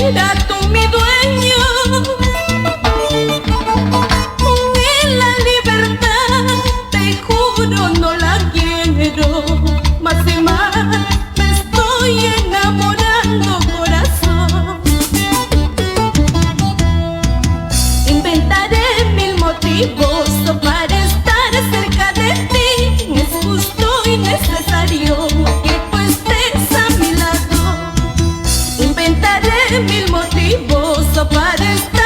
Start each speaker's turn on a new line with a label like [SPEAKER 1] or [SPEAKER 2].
[SPEAKER 1] serás tú mi dueño. En la libertad, te juro, no la quiero. Más y más me estoy enamorando, corazón. Inventaré mil motivos para estar cerca de ti. Es justo y necesario que tú estés a mi lado. Inventaré mil motivos para estar